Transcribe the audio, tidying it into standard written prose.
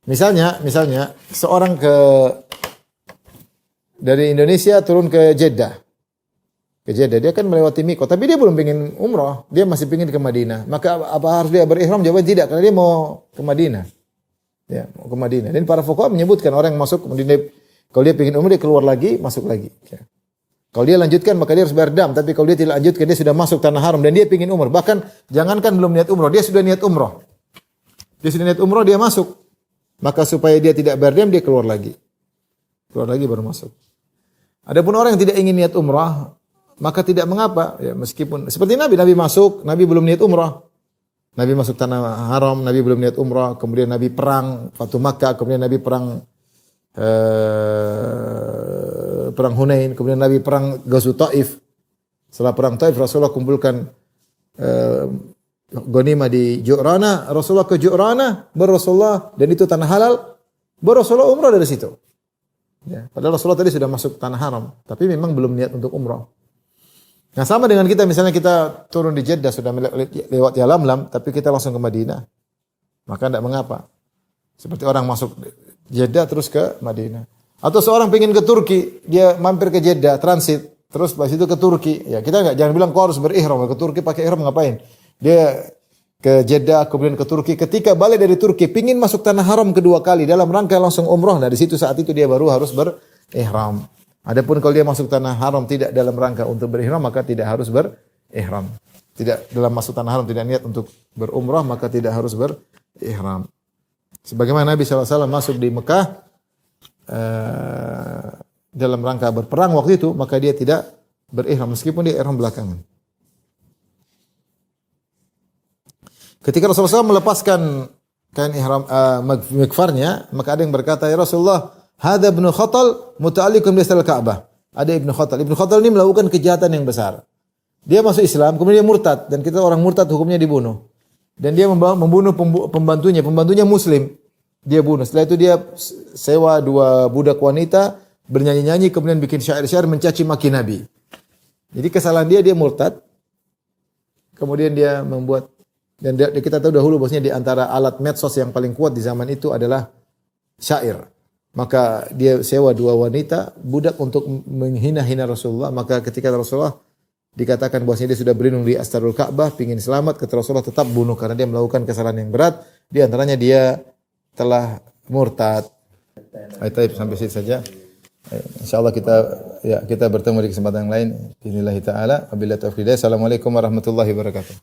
Misalnya seorang dari Indonesia turun ke Jeddah. Dia kan melewati Mikot, tapi dia belum ingin umrah, dia masih ingin ke Madinah. Maka apa harus dia berihram? Jawaban tidak, karena dia mau ke Madinah. Ya, mau ke Madinah. Dan para fuqaha menyebutkan orang yang masuk kemudian kalau dia ingin umrah dia keluar lagi, masuk lagi. Ya. Kalau dia lanjutkan maka dia harus berdam, tapi kalau dia tidak lanjutkan dia sudah masuk tanah haram dan dia ingin umrah. Bahkan jangankan belum niat umrah, dia sudah niat umrah. Dia masuk. Maka supaya dia tidak berdam dia keluar lagi. Keluar lagi baru masuk. Adapun orang yang tidak ingin niat umrah, maka tidak mengapa, ya meskipun seperti Nabi masuk, Nabi belum niat umrah. Nabi masuk tanah haram, Nabi belum niat umrah, kemudian Nabi perang Fatu Makkah, kemudian Nabi perang Hunain, kemudian Nabi perang Ghazwat Taif. Setelah perang Taif Rasulullah kumpulkan ghanimah di Ju'rana, Rasulullah ke Ju'rana, Rasulullah dan itu tanah halal, Rasulullah umrah dari situ. Ya, padahal Rasulullah tadi sudah masuk tanah haram, tapi memang belum niat untuk umrah. Nah sama dengan kita, misalnya kita turun di Jeddah sudah lewat Yalamlam, tapi kita langsung ke Madinah, maka tidak mengapa. Seperti orang masuk Jeddah terus ke Madinah. Atau seorang pengen ke Turki, dia mampir ke Jeddah, transit, terus pas itu ke Turki. Ya kita jangan bilang kau harus berihram, ke Turki pakai ihram ngapain? Dia ke Jeddah, kemudian ke Turki. Ketika balik dari Turki, pingin masuk tanah haram kedua kali dalam rangka langsung umrah. Nah, saat itu dia baru harus berihram. Adapun kalau dia masuk tanah haram tidak dalam rangka untuk berihram, maka tidak harus berihram. Tidak dalam masuk tanah haram tidak niat untuk berumrah, maka tidak harus berihram. Sebagaimana Nabi SAW masuk di Mekah dalam rangka berperang waktu itu, maka dia tidak berihram meskipun dia ihram belakangan. Ketika Rasulullah SAW melepaskan kain ihram mikfarnya, maka ada yang berkata, "Ya Rasulullah, hadza ibnu Khatal muta'alliqun bi Ka'bah." Ada Ibnu Khatal. Ibnu Khatal ini melakukan kejahatan yang besar. Dia masuk Islam, kemudian dia murtad, dan kita orang murtad hukumnya dibunuh. Dan dia membunuh pembantunya muslim. Dia bunuh. Setelah itu dia sewa 2 budak wanita bernyanyi-nyanyi, kemudian bikin syair-syair mencaci maki Nabi. Jadi kesalahan dia murtad. Kemudian dia membuat, dan kita tahu dahulu bahwasanya di antara alat medsos yang paling kuat di zaman itu adalah syair. Maka dia sewa 2 wanita budak untuk menghina-hina Rasulullah. Maka ketika Rasulullah dikatakan bahwasanya dia sudah berlindung di Astarul Ka'bah, pingin selamat, kata Rasulullah tetap bunuh karena dia melakukan kesalahan yang berat. Di antaranya dia telah murtad. Baik, sampai situ saja. Insyaallah kita bertemu di kesempatan yang lain. Bismillahirrahmanirrahim. Wabillahi taufiq. Assalamualaikum warahmatullahi wabarakatuh.